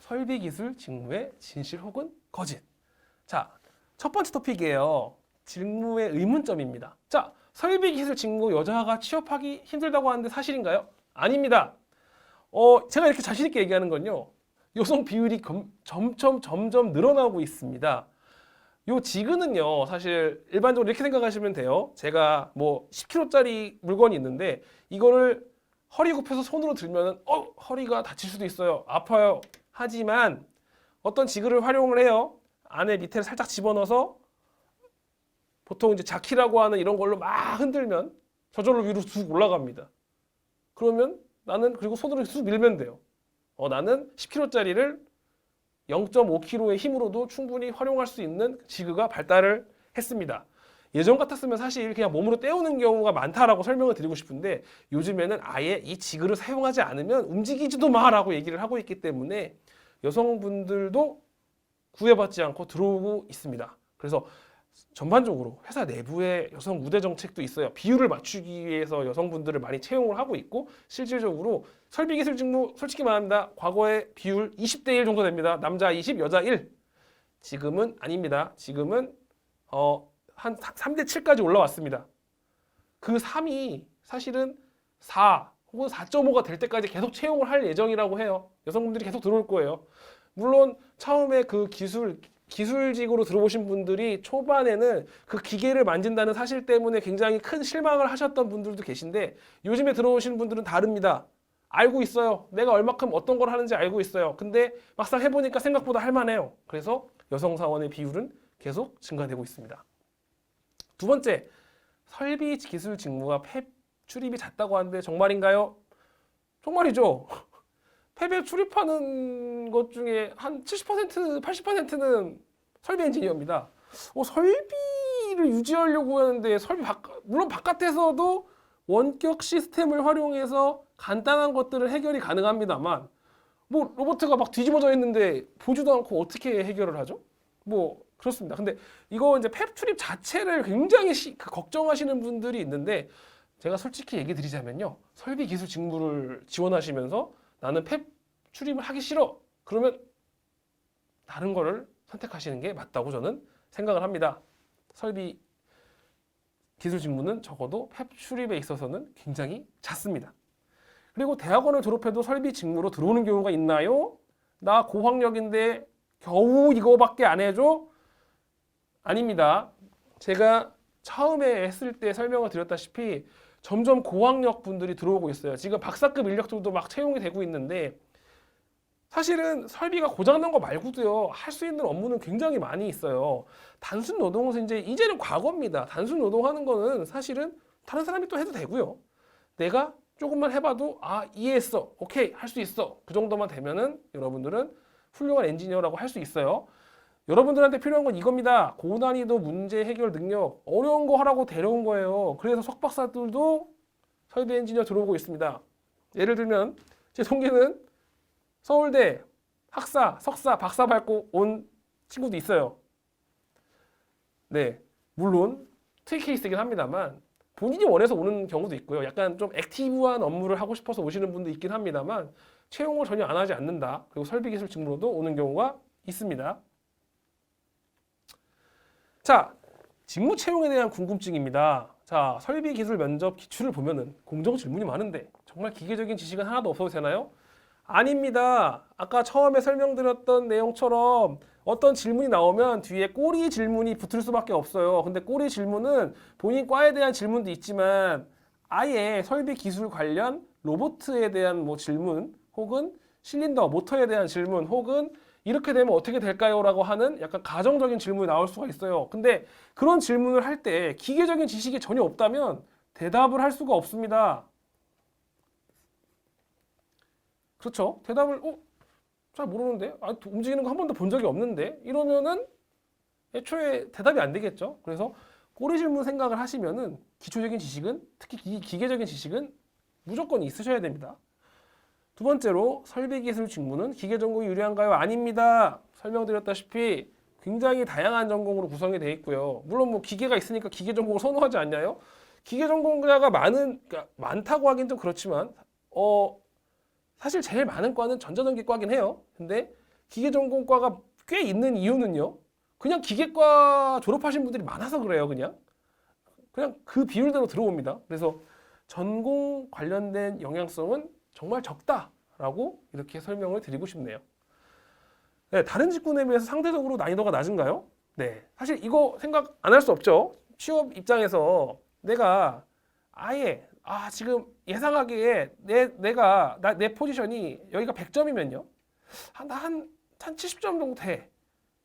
설비기술 직무의 진실 혹은 거짓. 자, 첫 번째 토픽이에요. 직무의 의문점입니다. 자, 설비기술 직무 여자가 취업하기 힘들다고 하는데 사실인가요? 아닙니다. 제가 이렇게 자신 있게 얘기하는 건요. 여성 비율이 점점 늘어나고 있습니다. 요 지그는요, 사실 일반적으로 이렇게 생각하시면 돼요. 제가 뭐 10kg짜리 물건이 있는데 이거를 허리 굽혀서 손으로 들면 허리가 다칠 수도 있어요. 아파요. 하지만 어떤 지그를 활용을 해요. 안에 밑에를 살짝 집어넣어서 보통 이제 자키라고 하는 이런 걸로 막 흔들면 저절로 위로 쑥 올라갑니다. 그러면 나는 그리고 손으로 쑥 밀면 돼요. 나는 10kg짜리를 0.5kg의 힘으로도 충분히 활용할 수 있는 지그가 발달을 했습니다. 예전 같았으면 사실 그냥 몸으로 떼우는 경우가 많다라고 설명을 드리고 싶은데 요즘에는 아예 이 지그를 사용하지 않으면 움직이지도 마라고 얘기를 하고 있기 때문에 여성분들도 구애받지 않고 들어오고 있습니다. 그래서 전반적으로 회사 내부에 여성 우대 정책도 있어요. 비율을 맞추기 위해서 여성분들을 많이 채용을 하고 있고 실질적으로 설비기술 직무 솔직히 말합니다. 과거의 비율 20대 1 정도 됩니다. 남자 20, 여자 1. 지금은 아닙니다. 지금은 한 3대 7까지 올라왔습니다. 그 3이 사실은 4 혹은 4.5가 될 때까지 계속 채용을 할 예정이라고 해요. 여성분들이 계속 들어올 거예요. 물론 처음에 그 기술직으로 들어오신 분들이 초반에는 그 기계를 만진다는 사실 때문에 굉장히 큰 실망을 하셨던 분들도 계신데 요즘에 들어오신 분들은 다릅니다. 알고 있어요. 내가 얼마큼 어떤 걸 하는지 알고 있어요. 근데 막상 해보니까 생각보다 할만해요. 그래서 여성 사원의 비율은 계속 증가되고 있습니다. 두 번째, 설비 기술 직무와 폐 출입이 잦다고 하는데 정말인가요? 정말이죠. 폐에 출입하는 것 중에 한 70%, 80%는 설비 엔지니어입니다. 설비를 유지하려고 하는데 물론 바깥에서도 원격 시스템을 활용해서 간단한 것들을 해결이 가능합니다만 뭐 로봇가 막 뒤집어져 있는데 보지도 않고 어떻게 해결을 하죠? 뭐 그렇습니다. 근데 이거 이제 폐 출입 자체를 굉장히 걱정하시는 분들이 있는데 제가 솔직히 얘기 드리자면요. 설비 기술 직무를 지원하시면서 나는 폐 출입을 하기 싫어. 그러면 다른 거를 선택하시는 게 맞다고 저는 생각을 합니다. 설비 기술 직무는 적어도 폐 출입에 있어서는 굉장히 잦습니다. 그리고 대학원을 졸업해도 설비 직무로 들어오는 경우가 있나요? 나 고학력인데 겨우 이거밖에 안 해줘? 아닙니다. 제가 처음에 했을 때 설명을 드렸다시피 점점 고학력 분들이 들어오고 있어요. 지금 박사급 인력들도 막 채용이 되고 있는데 사실은 설비가 고장난 거 말고도요, 할 수 있는 업무는 굉장히 많이 있어요. 단순 노동은 이제는 과거입니다. 단순 노동하는 거는 사실은 다른 사람이 또 해도 되고요. 내가 조금만 해봐도 이해했어. 오케이, 할 수 있어. 그 정도만 되면은 여러분들은 훌륭한 엔지니어라고 할 수 있어요. 여러분들한테 필요한 건 이겁니다. 고난이도 문제 해결 능력, 어려운 거 하라고 데려온 거예요. 그래서 석박사들도 설비 엔지니어 들어오고 있습니다. 예를 들면 제 동기는 서울대 학사, 석사, 박사 밟고 온 친구도 있어요. 네, 물론 특이 케이스이긴 합니다만 본인이 원해서 오는 경우도 있고요. 약간 좀 액티브한 업무를 하고 싶어서 오시는 분도 있긴 합니다만 채용을 전혀 안 하지 않는다. 그리고 설비기술 직무로도 오는 경우가 있습니다. 자, 직무 채용에 대한 궁금증입니다. 자, 설비기술 면접 기출을 보면은 공정 질문이 많은데 정말 기계적인 지식은 하나도 없어도 되나요? 아닙니다. 아까 처음에 설명드렸던 내용처럼 어떤 질문이 나오면 뒤에 꼬리 질문이 붙을 수밖에 없어요. 근데 꼬리 질문은 본인 과에 대한 질문도 있지만 아예 설비 기술 관련 로봇에 대한 뭐 질문 혹은 실린더, 모터에 대한 질문 혹은 이렇게 되면 어떻게 될까요? 라고 하는 약간 가정적인 질문이 나올 수가 있어요. 근데 그런 질문을 할 때 기계적인 지식이 전혀 없다면 대답을 할 수가 없습니다. 그렇죠? 대답을 잘 모르는데 움직이는 거 한 번도 본 적이 없는데 이러면은 애초에 대답이 안 되겠죠. 그래서 꼬리 질문 생각을 하시면은 기초적인 지식은 특히 기계적인 지식은 무조건 있으셔야 됩니다. 두 번째로 설비기술 직무는 기계 전공이 유리한가요? 아닙니다. 설명드렸다시피 굉장히 다양한 전공으로 구성이 되어 있고요. 물론 뭐 기계가 있으니까 기계 전공을 선호하지 않나요? 기계 전공자가 그러니까 많다고 하긴 좀 그렇지만 사실 제일 많은 과는 전자전기과긴 해요. 근데 기계전공과가 꽤 있는 이유는요. 그냥 기계과 졸업하신 분들이 많아서 그래요. 그냥 그 비율대로 들어옵니다. 그래서 전공 관련된 영향성은 정말 적다라고 이렇게 설명을 드리고 싶네요. 네, 다른 직군에 비해서 상대적으로 난이도가 낮은가요? 네, 사실 이거 생각 안 할 수 없죠. 취업 입장에서 내가 아예 지금 예상하기에 내 포지션이 여기가 100점이면요. 한 70점 정도 돼.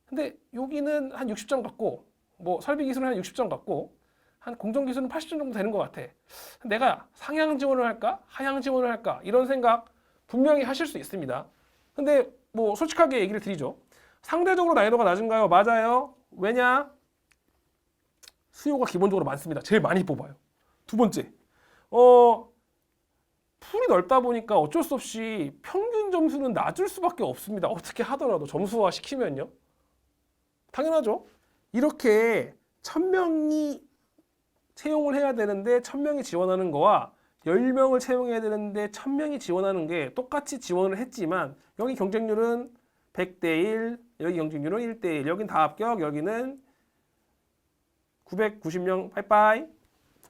근데 여기는 한 60점 갖고 뭐 설비 기술은 한 60점 갖고 한 공정 기술은 80점 정도 되는 것 같아. 내가 상향 지원을 할까? 하향 지원을 할까? 이런 생각 분명히 하실 수 있습니다. 근데 뭐 솔직하게 얘기를 드리죠. 상대적으로 난이도가 낮은가요? 맞아요. 왜냐? 수요가 기본적으로 많습니다. 제일 많이 뽑아요. 두 번째, 풀이 넓다 보니까 어쩔 수 없이 평균 점수는 낮을 수밖에 없습니다. 어떻게 하더라도 점수화 시키면요. 당연하죠. 이렇게 1000명이 채용을 해야 되는데 1000명이 지원하는 거와 10명을 채용해야 되는데 1000명이 지원하는 게 똑같이 지원을 했지만 여기 경쟁률은 100대 1, 여기 경쟁률은 1대 1, 여긴 다 합격, 여기는 990명 빠이빠이.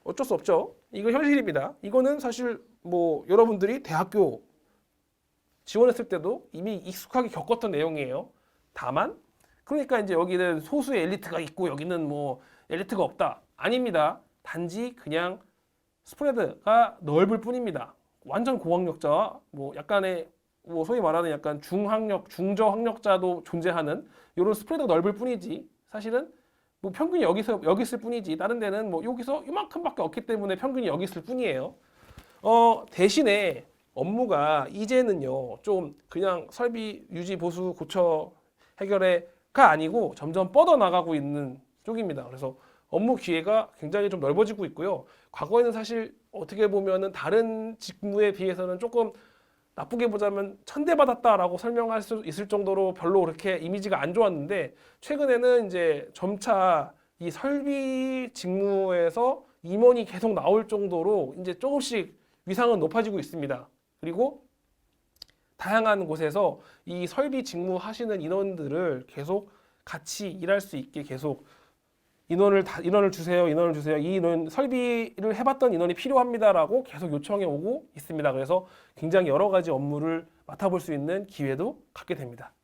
어쩔 수 없죠. 이거 현실입니다. 이거는 사실 뭐 여러분들이 대학교 지원했을 때도 이미 익숙하게 겪었던 내용이에요. 다만 그러니까 이제 여기는 소수의 엘리트가 있고 여기는 뭐 엘리트가 없다. 아닙니다. 단지 그냥 스프레드가 넓을 뿐입니다. 완전 고학력자와 뭐 약간의 뭐 소위 말하는 약간 중학력, 중저학력자도 존재하는 이런 스프레드가 넓을 뿐이지 사실은 뭐 평균이 여기 있을 뿐이지 다른 데는 뭐 여기서 이만큼밖에 없기 때문에 평균이 여기 있을 뿐이에요. 대신에 업무가 이제는요 좀 그냥 설비 유지 보수 고쳐 해결해가 아니고 점점 뻗어나가고 있는 쪽입니다. 그래서 업무 기회가 굉장히 좀 넓어지고 있고요. 과거에는 사실 어떻게 보면은 다른 직무에 비해서는 조금 나쁘게 보자면 천대받았다라고 설명할 수 있을 정도로 별로 그렇게 이미지가 안 좋았는데 최근에는 이제 점차 이 설비 직무에서 임원이 계속 나올 정도로 이제 조금씩 위상은 높아지고 있습니다. 그리고 다양한 곳에서 이 설비 직무 하시는 인원들을 계속 같이 일할 수 있게 계속 인원을 주세요. 이 인원 설비를 해봤던 인원이 필요합니다라고 계속 요청해 오고 있습니다. 그래서 굉장히 여러 가지 업무를 맡아볼 수 있는 기회도 갖게 됩니다.